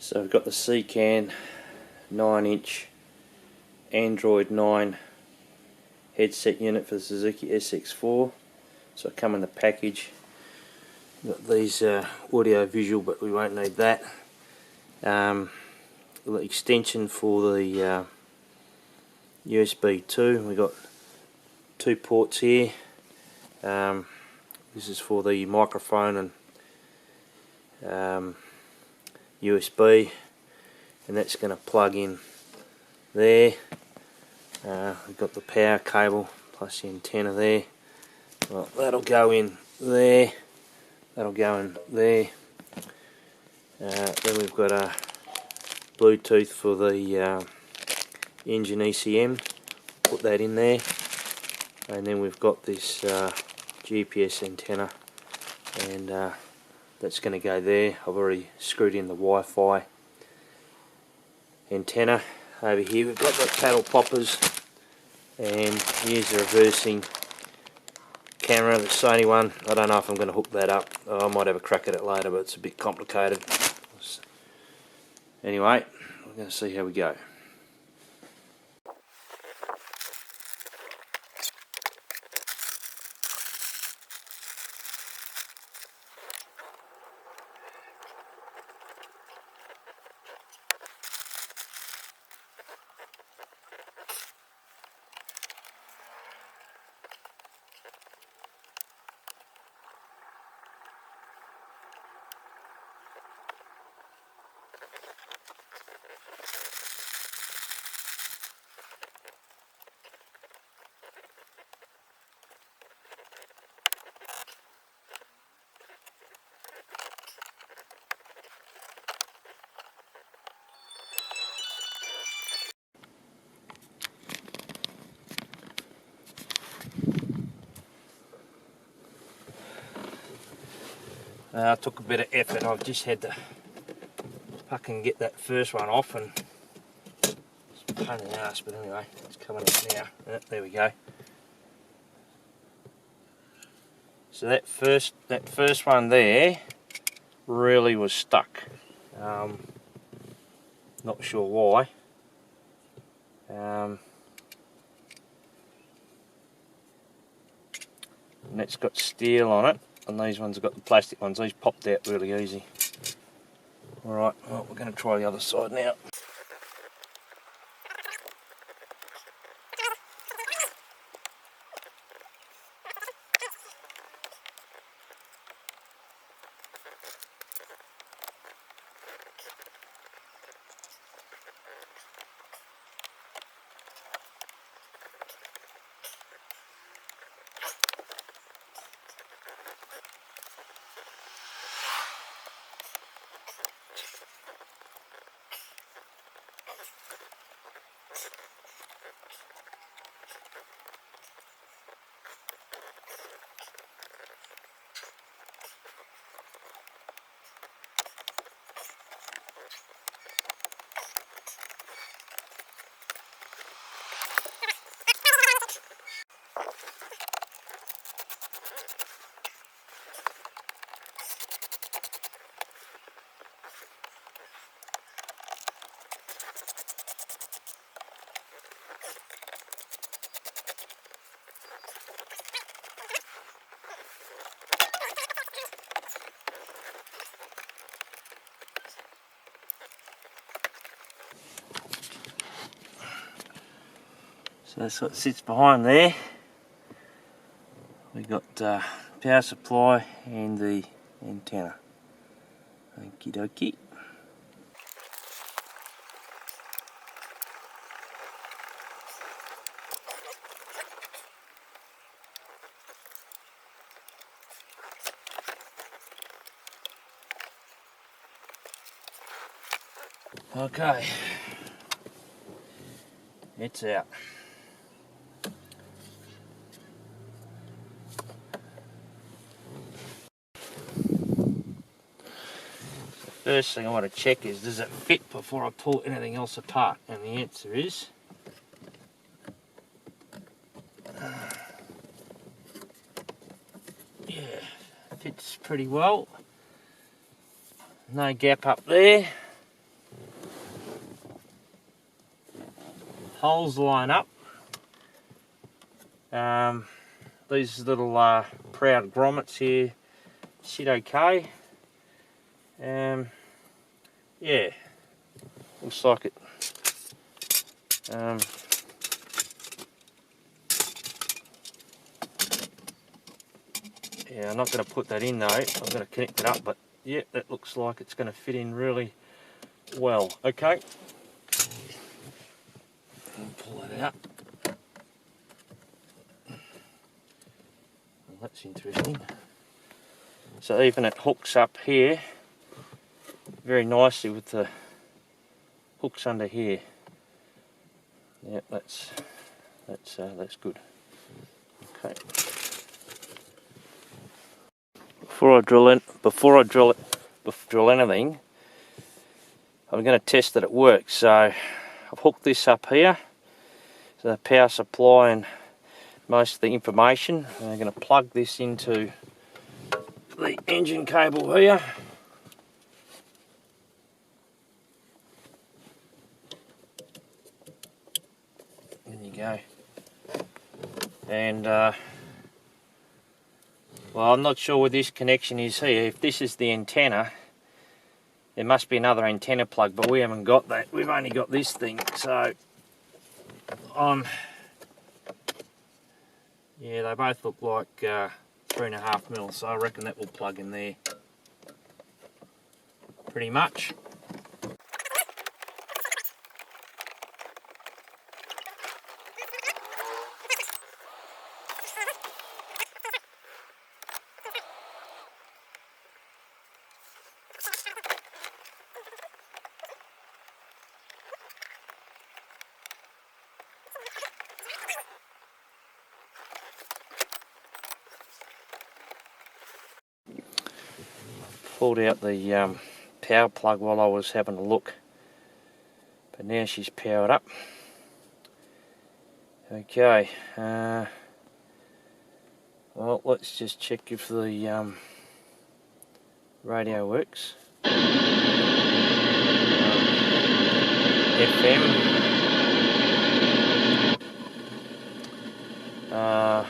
So we've got the Seicane 9-inch Android 9 headset unit for the Suzuki SX4. So it come in the package. Got these audio visual, but we won't need that. The extension for the USB 2. We got 2 ports here. This is for the microphone and USB, and that's going to plug in there. We've got the power cable plus the antenna there. Well, that'll go in there. That'll go in there. Then we've got a Bluetooth for the engine ECM. Put that in there. And then we've got this GPS antenna, and that's going to go there. I've already screwed in the Wi-Fi antenna. Over here we've got the paddle poppers, and here's the reversing camera, the Sony one. I don't know if I'm going to hook that up. I might have a crack at it later, but it's a bit complicated. Anyway, we're going to see how we go. It took a bit of effort. I've just had to fucking get that first one off, and it's a pain in the ass, but anyway, it's coming up now. There we go. So that first one there really was stuck. Not sure why. And it's got steel on it. And these ones have got the plastic ones. These popped out really easy. Alright, well, we're going to try the other side now. So that's what sits behind there. We got power supply and the antenna. Okie dokie. Okay, it's out. First thing I want to check is, does it fit before I pull anything else apart? And the answer is yeah, fits pretty well. No gap up there. holes line up. These little proud grommets here sit okay. Yeah, looks like it. Yeah, I'm not going to put that in though. I'm going to connect it up, but yeah, that looks like it's going to fit in really well. Okay, I'll pull it out. Well, that's interesting. So even it hooks up here very nicely with the hooks under here. Yeah, that's good. Okay. Before I drill anything, I'm going to test that it works. So I've hooked this up here, so the power supply and most of the information. And I'm going to plug this into the engine cable here. There you go. And well, I'm not sure where this connection is here. If this is the antenna, there must be another antenna plug, but we haven't got that. We've only got this thing. So yeah, they both look like 3.5 mil, so I reckon that will plug in there pretty much. Pulled out the power plug while I was having a look, but now she's powered up. Okay, well, let's just check if the radio works. FM. Oh.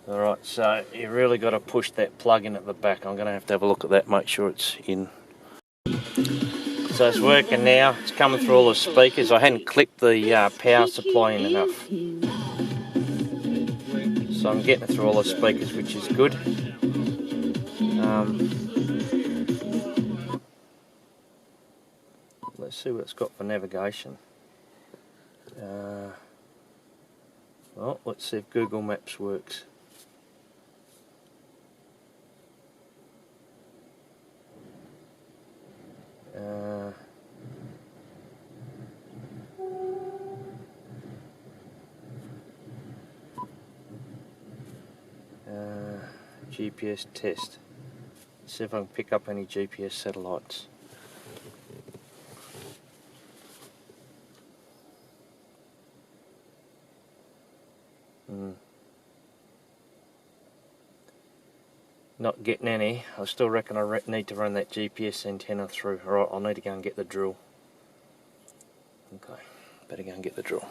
Alright, so you really got to push that plug in at the back. I'm going to have a look at that, make sure it's in. So it's working now, it's coming through all the speakers. I hadn't clipped the power supply in enough. So I'm getting it through all the speakers, which is good. Let's see what it's got for navigation. Well, let's see if Google Maps works. GPS test. Let's see if I can pick up any GPS satellites. Not getting any. I still reckon I need to run that GPS antenna through. Alright, I'll need to go and get the drill. Okay, better go and get the drill.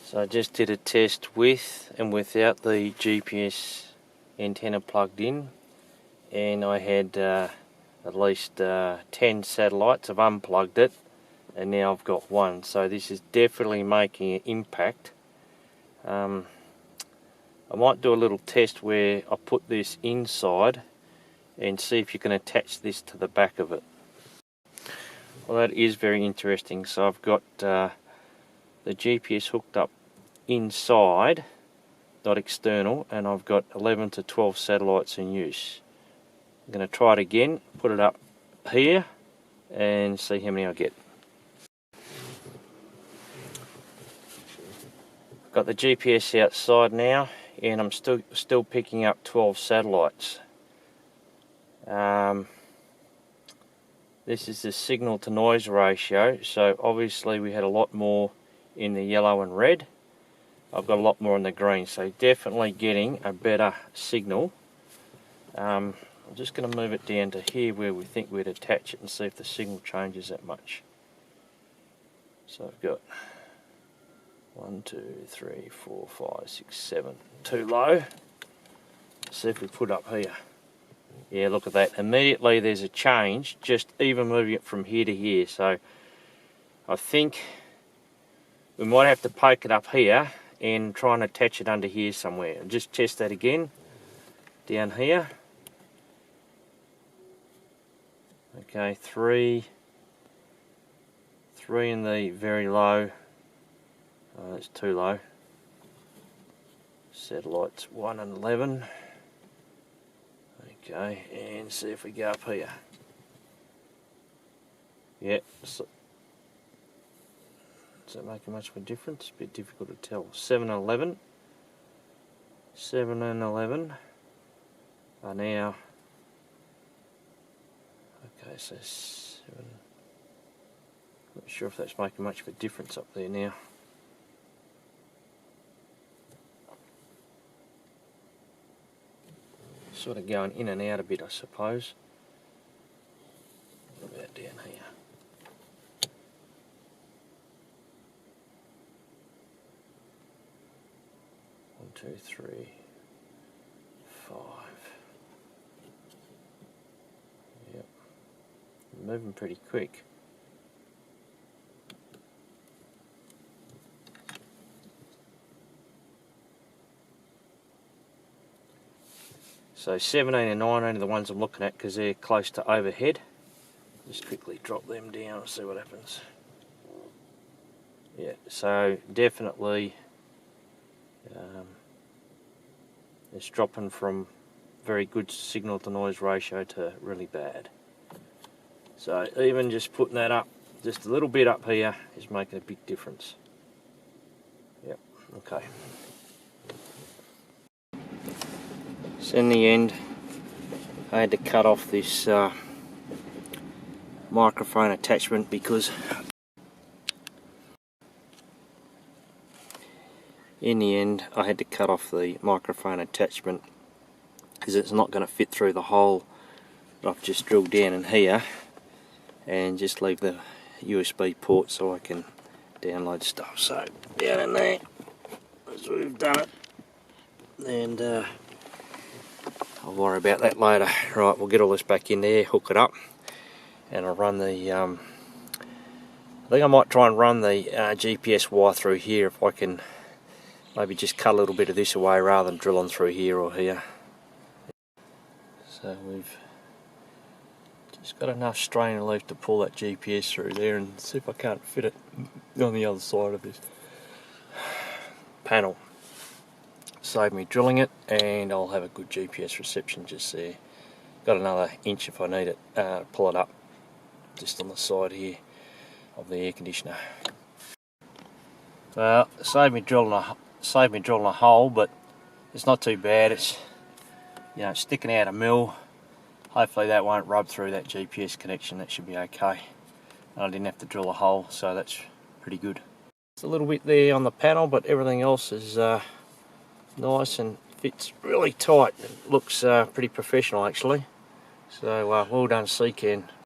So I just did a test with and without the GPS antenna plugged in, and I had at least 10 satellites. I've unplugged it and now I've got one, so this is definitely making an impact. I might do a little test where I put this inside and see if you can attach this to the back of it. Well, that is very interesting. So I've got the GPS hooked up inside, not external, and I've got 11 to 12 satellites in use. I'm going to try it again, put it up here and see how many I get. Got the GPS outside now, and I'm still picking up 12 satellites. This is the signal to noise ratio, so obviously we had a lot more in the yellow and red. I've got a lot more in the green, so definitely getting a better signal. I'm just going to move it down to here where we think we'd attach it and see if the signal changes that much. So I've got 1, 2, 3, 4, 5, 6, 7. Too low. Let's see if we put up here. Yeah, look at that. Immediately there's a change, just even moving it from here to here. So I think we might have to poke it up here and try and attach it under here somewhere. And just test that again. Down here. Okay, 3 in the very low. Oh, that's too low. Satellites 1 and 11. Okay, and see if we go up here. Yeah, so, does that make much of a difference? A bit difficult to tell. 7 and 11. 7 and 11 are now. Okay, so 7. Not sure if that's making much of a difference up there now. Sort of going in and out a bit, I suppose. What about down here? One, 2, 3, 5. Yep. Moving pretty quick. So 17 and 19 are the ones I'm looking at because they're close to overhead. Just quickly drop them down and see what happens. Yeah, so definitely it's dropping from very good signal to noise ratio to really bad. So even just putting that up, just a little bit up here, is making a big difference. Yep, okay. So in the end, I had to cut off this microphone attachment because it's not going to fit through the hole that I've just drilled down in here, and just leave the USB port so I can download stuff. So down in there, as we've done it, and I'll worry about that later. Right, we'll get all this back in there, hook it up, and I'll run the I think I might try and run the GPS wire through here if I can. Maybe just cut a little bit of this away rather than drilling through here or here. So we've just got enough strain relief to pull that GPS through there, and see if I can't fit it on the other side of this panel. Save me drilling it, and I'll have a good GPS reception just there. Got another inch if I need it. Pull it up just on the side here of the air conditioner. Well, save me drilling a hole, but it's not too bad. It's, you know, sticking out a mill. Hopefully that won't rub through that GPS connection. That should be okay. And I didn't have to drill a hole, so that's pretty good. It's a little bit there on the panel, but everything else is nice and fits really tight. It looks pretty professional actually. So well done, Seicane.